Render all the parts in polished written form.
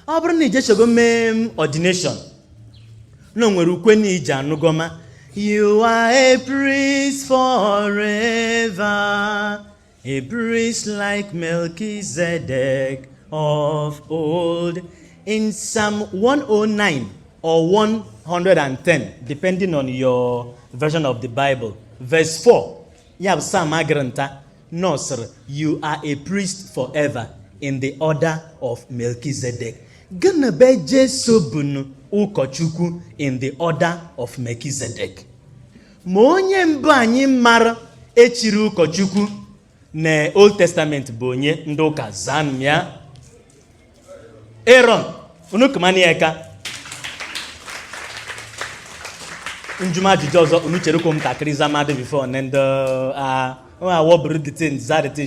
ọ bụrụ na ije chego mee ordination no nwere ukwe na ije anụgọma you are a priest forever, a priest like Melchizedek of old. In Psalm 109 or 110, depending on your version of the Bible, verse 4, you have Psalm Agranta, no sir, you are a priest forever in the order of Melchizedek. Gonna be Jesu bunu ụkọchukwu in the order of Melchizedek. Ma onye mbụ anyị mara echiri ụkọchukwu na Old Testament bụ onye ndị ụka zan ya Aaron unu kumani eka njuma ajụjụ ọzọ unu chere kom takiri zamadu before and what bring the thing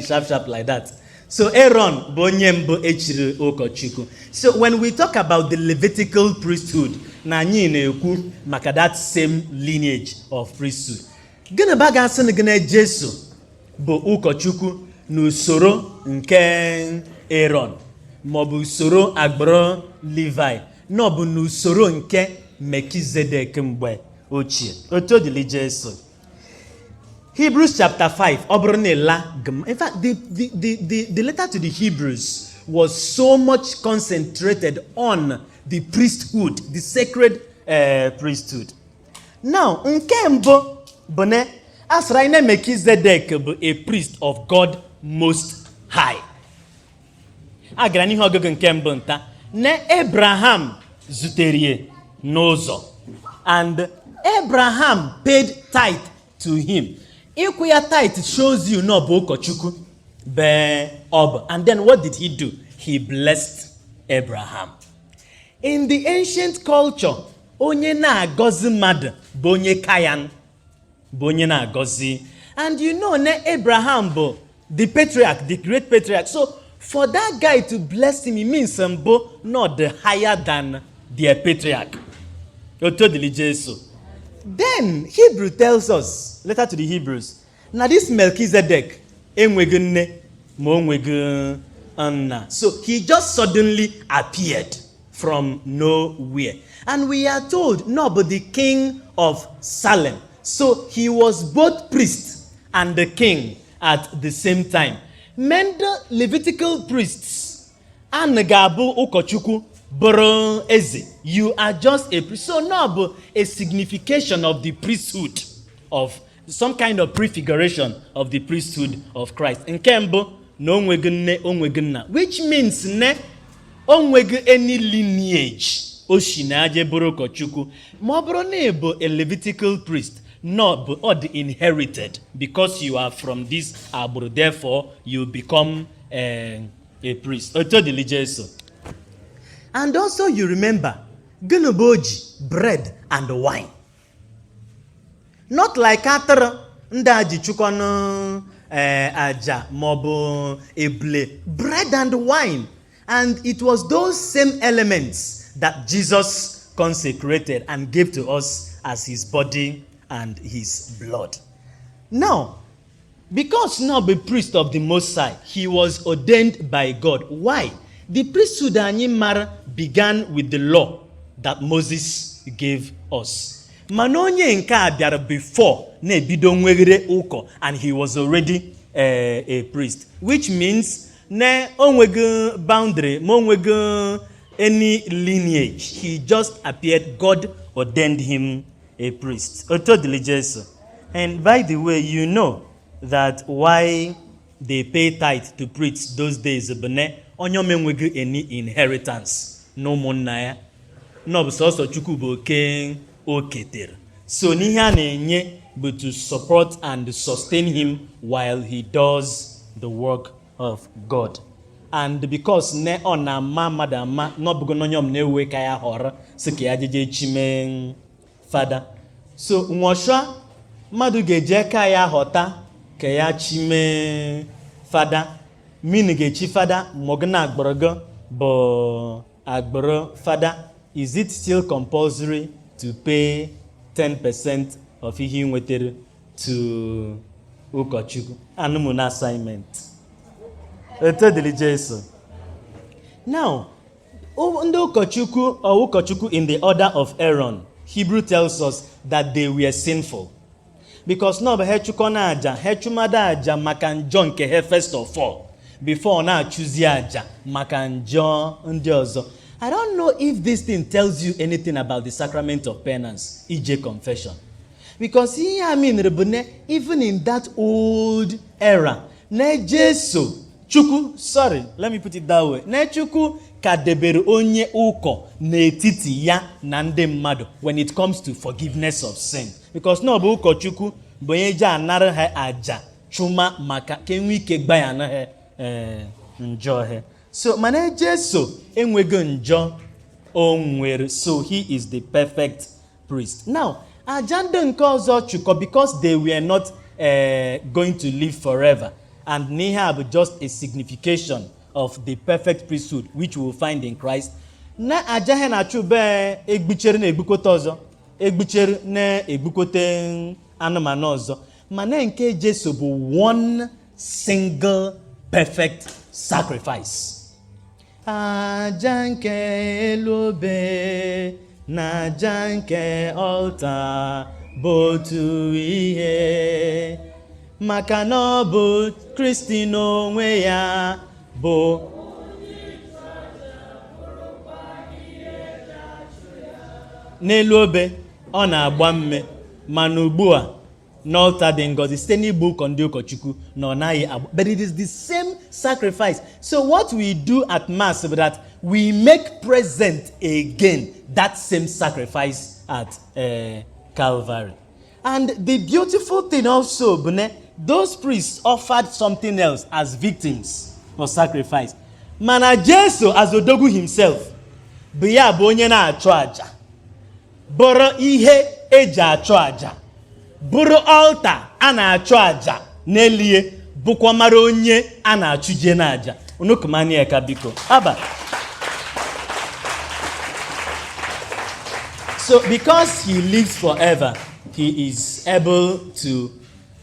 sharp like that. So Aaron bụ onye mbụ echiri ụkọchukwu. So when we talk about the Levitical priesthood, na anyị na-ekwu maka that same lineage of priesthood. Gịnị ba ga-asị na gịnị Jesu bụ ụkọchukwu n'usoro nke Aaron maọbụ usoro agbụrụ Levi na ọ bụ n'usoro nke Melchizedek mgbe ochie. Otu dịrị Jesu. Hebrews chapter 5. In fact, the letter to the Hebrews was so much concentrated on the priesthood, the sacred priesthood. Now, nke mbụ bụ na asịrị na Melchizedek bụ a priest of God Most High. Agara n'ihe ọgụgụ nke mbụ nta na Abraham zutere n'ụzọ, and Abraham paid tithe to him. Ịkwụ ya tithe shows you no bụ ụkọchukwu be ọbụ. And then what did he do? He blessed Abraham. In the ancient culture, onye na-agọzi mmadụ bụ onye kayan, bụ onye na-agọzi. And you know na Abraham bụ the patriarch, the great patriarch. So for that guy to bless him, it means mbụ not the higher than their patriarch. Otodili Jesu. Then Hebrew tells us, letter to the Hebrews, now this Melchizedek enwego nne ma onwego nna. So he just suddenly appeared from nowhere. And we are told, no, but the king of Salem. So he was both priest and the king at the same time. Men Levitical priests and gabu ụkọchukwu bụrụ eze. You are just a priest. So now but a signification of the priesthood, of some kind of prefiguration of the priesthood of Christ. Nke mbụ na onwego nne onwego nna, which means ne onwego any lineage oshi na aje bụrụ ụkọchukwu. Ma ọ bụrụ na bụ a Levitical priest, no, but or the inherited, because you are from this agbụrụ, therefore you become a priest. Otodili Jesu. And also you remember, gịnị bread and wine. Not like atara ndị aji chukwanụ aja maọbụ ebule. Bread and wine. And it was those same elements that Jesus consecrated and gave to us as his body and his blood. Now, because now the priest of the Most High, he was ordained by God. Why? The priesthood anyị mara began with the law that Moses gave us. Mana onye nke a bịara before na-ebido nweghere ụkọ, and he was already a priest, which means na onwego boundary, ma onwego any lineage. He just appeared. God ordained him a priest. Otodili Jesu. And by the way, you know that why they pay tithe to priests those days, onye menwego any inheritance. No monna ya. No bụ sọsọ Chukwu bụ oke o ketere. So n'ihe a na-enye bụ to support and sustain him while he does the work of God. And because ne ọ na-ama mmadụ ama n'ọbụgo n'onyom na-ewe ka ya họrọ sị ka ya jeje chime fada. So nwọchọ mmadụ ga-eje ka ya họta ka ya chime fada. Min ga-echi fada mogna agborogo bụ agboro fada. Is it still compulsory to pay 10% of ihe nwetere to ụkọchukwu? Anụmụ assignment. Etodili Jesu. Now, Ndị ụkọchukwu in the order of Aaron, Hebrew tells us that they were sinful. Because no hechukọ na aja, hechumada aja maka njọ nke he first of all, before na choose aja maka njọ ndị ọzọ. I don't know if this thing tells you anything about the sacrament of penance, ije confession. Because here I mean, even in that old era, na Jesu, Chukwu, sorry, let me put it that way. Na Chukwu ka debere onye ụkọ n'etiti ya na ndị mmadụ when it comes to forgiveness of sin. Because no bụ ụkọ Chukwu bụ onye ji anara ha aja chuma maka ka enwe ike gbayana ha njọ ha. So mana Jesu enwego njọ o nwere, so he is the perfect priest. Now, aja ndị nke ọzọ chukọ because they were not going to live forever, and n'ihe bụ just a signification of the perfect priesthood which we will find in Christ. Na aja ha na-achụ be egbichere na egbukote ọzọ, egbichere na egbukote anụmanụ ọzọ, mana nke Jesu bụ one single perfect sacrifice. Aja nke elobe na aja nke altar bụ otu ihe, maka na ọ bụ Kristi n'onwe ya bụ n'elu obe ọ na-agba mme, mana ugbu a n'altar dị ngọzi site n'igbu ụkọ ndị ụkọchukwu na ọ naghị agba. But it is the same sacrifice. So what we do at Mass is that we make present again that same sacrifice at Calvary. And the beautiful thing also, those priests offered something else as victims for sacrifice. Mana Jesu as Odogwu himself, bụ ya bụ onye na-achụ aja, bụrụ ihe eji achụ aja, bụrụ altar a na-achụ aja n'elie, bụkwa mara onye a na-achụje n'aja. Unukumani eka biko. Aba. So because he lives forever, he is able to,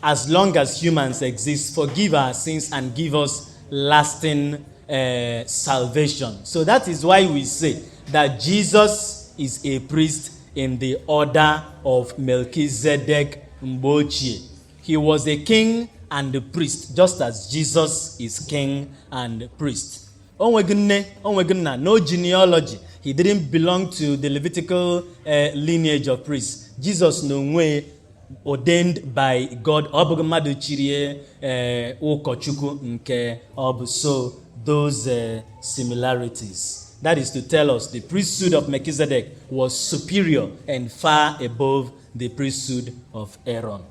as long as humans exist, forgive our sins and give us lasting salvation. So that is why we say that Jesus is a priest in the order of Melchizedek Mgbochie. He was a king and a priest, just as Jesus is king and priest. No genealogy. He didn't belong to the Levitical lineage of priests. Jesus no way ordained by God. So those similarities. That is to tell us the priesthood of Melchizedek was superior and far above the priesthood of Aaron.